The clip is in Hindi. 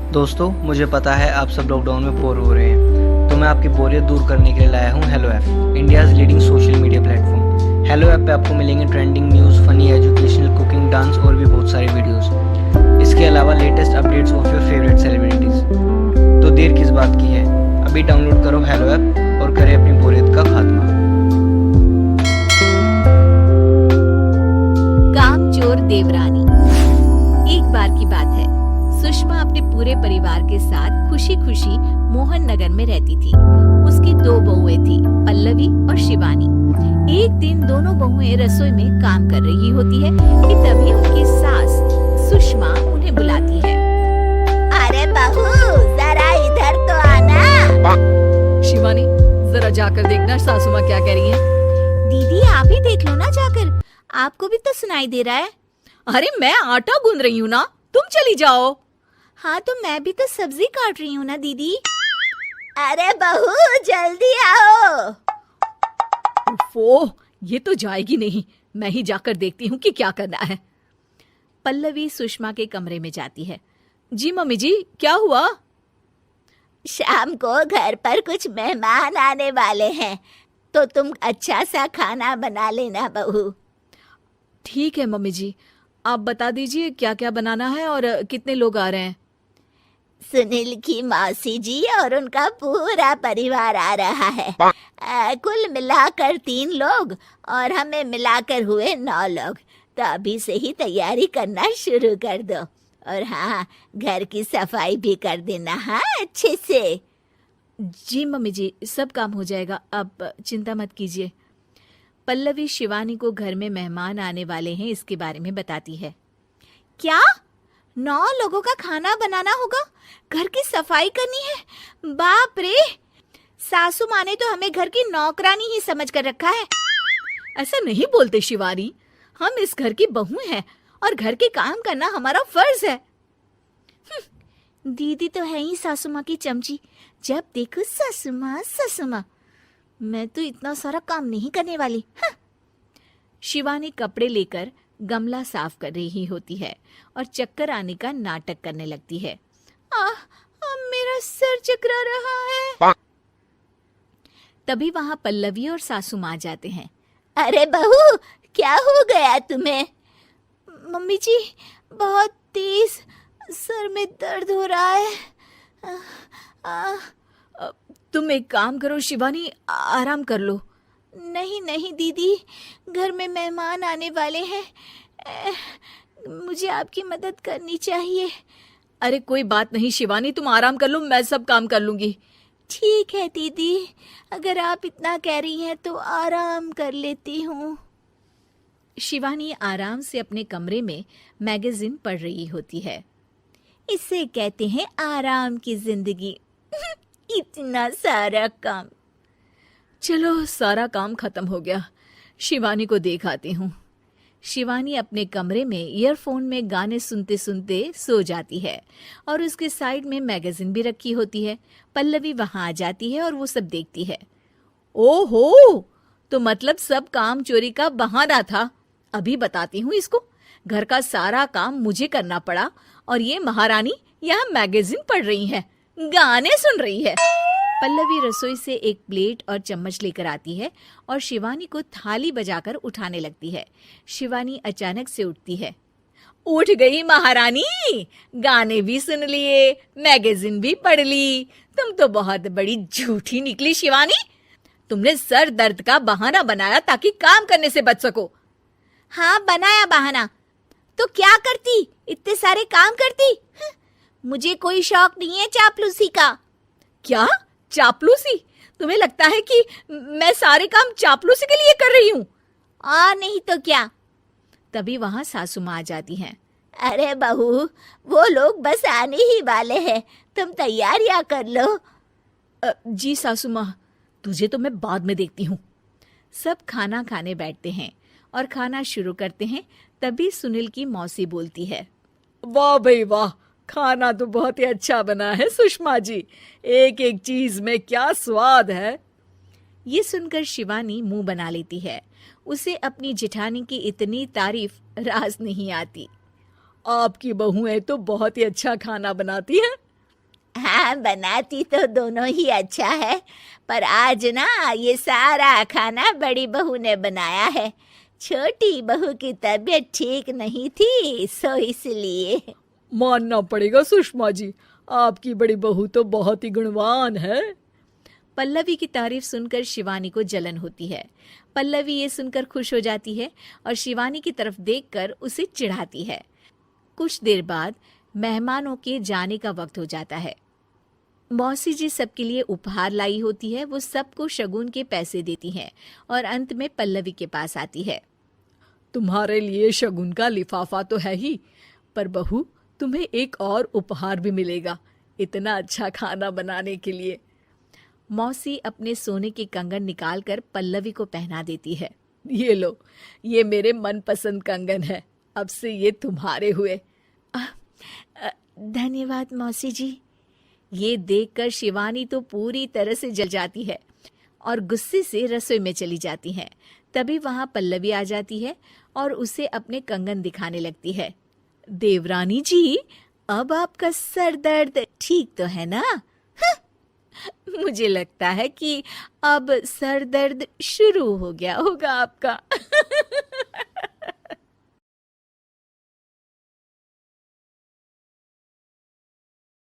दोस्तों, मुझे पता है आप सब लॉकडाउन में बोर हो रहे हैं, तो मैं आपकी बोरियत दूर करने के लिए लाया हूँ hello app, India's leading social media platform. Hello app पे आपको मिलेंगे trending news, funny, educational, cooking, dance और भी बहुत सारे वीडियोस। इसके अलावा latest updates of your favourite celebrities. तो देर किस बात की है, अभी डाउनलोड करो हेलो ऐप और करें अपनी बोरियत का खात्मा। कामचोर देवरानी। एक बार की बात है, सुषमा अपने पूरे परिवार के साथ खुशी खुशी मोहन नगर में रहती थी। उसकी 2 बहुएं थी, पल्लवी और शिवानी। एक दिन दोनों बहुएं रसोई में काम कर रही होती है कि तभी उनकी सास सुषमा उन्हें बुलाती है। अरे बहू, जरा इधर तो आना। शिवानी, जरा जाकर देखना सासू माँ क्या कह रही है। दीदी आप ही देख लो ना जाकर, आपको भी तो सुनाई दे रहा है। अरे मैं आटा गूंद रही हूँ ना, तुम चली जाओ। हाँ तो मैं भी तो सब्जी काट रही हूँ ना दीदी। अरे बहू जल्दी आओ। ओह, ये तो जाएगी नहीं, मैं ही जाकर देखती हूँ कि क्या करना है। पल्लवी सुषमा के कमरे में जाती है। जी मम्मी जी, क्या हुआ? शाम को घर पर कुछ मेहमान आने वाले हैं, तो तुम अच्छा सा खाना बना लेना बहू। ठीक है मम्मी जी, आप बता दीजिए क्या क्या बनाना है और कितने लोग आ रहे हैं। सुनील की मौसी जी और उनका पूरा परिवार आ रहा है। कुल मिलाकर 3 लोग और हमें मिलाकर हुए 9 लोग। तो अभी से ही तैयारी करना शुरू कर दो। और हाँ, घर की सफाई भी कर देना, हाँ अच्छे से। जी मम्मी जी, सब काम हो जाएगा, आप चिंता मत कीजिए। पल्लवी शिवानी को घर में मेहमान आने वाले हैं इसके बारे में बताती है। क्या 9 लोगों का खाना बनाना होगा, घर की सफाई करनी है? बाप रे, सासू माँ ने तो हमें घर की नौकरानी ही समझ कर रखा है। ऐसा नहीं बोलते शिवानी, हम इस घर की बहू हैं और घर के काम करना हमारा फर्ज है। दीदी तो है ही सासू माँ की चमची, जब देखो सासू माँ सासू माँ। मैं तो इतना सारा काम नहीं करने वाली। शिवानी कपड़े लेकर गमला साफ कर रही होती है और चक्कर आने का नाटक करने लगती है। मेरा सर चकरा रहा है। तभी वहां पल्लवी और सासू माँ जाते हैं। अरे बहू, क्या हो गया तुम्हें? मम्मी जी, बहुत तेज सर में दर्द हो रहा है। तुम एक काम करो शिवानी, आराम कर लो। नहीं नहीं दीदी, घर में मेहमान आने वाले हैं, मुझे आपकी मदद करनी चाहिए। अरे कोई बात नहीं शिवानी, तुम आराम कर लो, मैं सब काम कर लूंगी। ठीक है दीदी, अगर आप इतना कह रही हैं तो आराम कर लेती हूँ। शिवानी आराम से अपने कमरे में मैगजीन पढ़ रही होती है। इसे कहते हैं आराम की जिंदगी। इतना सारा काम। चलो, सारा काम खत्म हो गया, शिवानी को देख आती हूँ। शिवानी अपने कमरे में ईयरफोन में गाने सुनते सुनते सो जाती है और उसके साइड में मैगजीन भी रखी होती है। पल्लवी वहां आ जाती है और वो सब देखती है। ओहो, तो मतलब सब काम चोरी का बहाना था। अभी बताती हूँ इसको। घर का सारा काम मुझे करना पड़ा और ये महारानी यहाँ मैगजीन पढ़ रही है, गाने सुन रही है। पल्लवी रसोई से एक प्लेट और चम्मच लेकर आती है और शिवानी को थाली बजाकर उठाने लगती है। शिवानी अचानक से उठती है। उठ गई महारानी, गाने भी सुन लिए, मैगजीन भी पढ़ ली। तुम तो बहुत बड़ी झूठी निकली शिवानी। तुमने सर दर्द का बहाना बनाया ताकि काम करने से बच सको। हाँ बनाया बहाना, तो क्या करती, इतने सारे काम करती। मुझे कोई शौक नहीं है चापलूसी का। क्या चापलूसी? तुम्हें लगता है कि मैं सारे काम चापलूसी के लिए कर रही हूँ? नहीं तो क्या। तभी वहां सासू माँ आ जाती हैं। अरे बहू, वो लोग बस आने ही वाले हैं, तुम तैयारियां कर लो। जी सासू माँ, तुझे तो मैं बाद में देखती हूँ। सब खाना खाने बैठते हैं और खाना शुरू करते हैं। तभी सुनील की मौसी बोलती है। वाह भाई वाह, खाना तो बहुत ही अच्छा बना है सुषमा जी, एक एक चीज में क्या स्वाद है। ये सुनकर शिवानी मुंह बना लेती है। उसे अपनी जेठानी की इतनी तारीफ रास नहीं आती। आपकी बहुएं तो बहुत ही अच्छा खाना बनाती हैं। हाँ, बनाती तो दोनों ही अच्छा है, पर आज ना ये सारा खाना बड़ी बहू ने बनाया है। छोटी बहू की तबीयत ठीक नहीं थी, सो इसलिए। मानना पड़ेगा सुषमा जी, आपकी बड़ी बहू तो बहुत ही गुणवान है। पल्लवी की तारीफ सुनकर शिवानी को जलन होती है। पल्लवी ये सुनकर खुश हो जाती है और शिवानी की तरफ देखकर उसे चिढ़ाती है। कुछ देर बाद मेहमानों के जाने का वक्त हो जाता है। मौसी जी सबके लिए उपहार लाई होती है। वो सबको शगुन के पैसे देती हैं और अंत में पल्लवी के पास आती है। तुम्हारे लिए शगुन का लिफाफा तो है ही, पर बहू तुम्हें एक और उपहार भी मिलेगा इतना अच्छा खाना बनाने के लिए। मौसी अपने सोने के कंगन निकालकर पल्लवी को पहना देती है। ये लो, ये मेरे मनपसंद कंगन है, अब से ये तुम्हारे हुए। धन्यवाद मौसी जी। ये देखकर शिवानी तो पूरी तरह से जल जाती है और गुस्से से रसोई में चली जाती है। तभी वहां पल्लवी आ जाती है और उसे अपने कंगन दिखाने लगती है। देवरानी जी, अब आपका सर दर्द ठीक तो है ना? मुझे लगता है कि अब सर दर्द शुरू हो गया होगा आपका।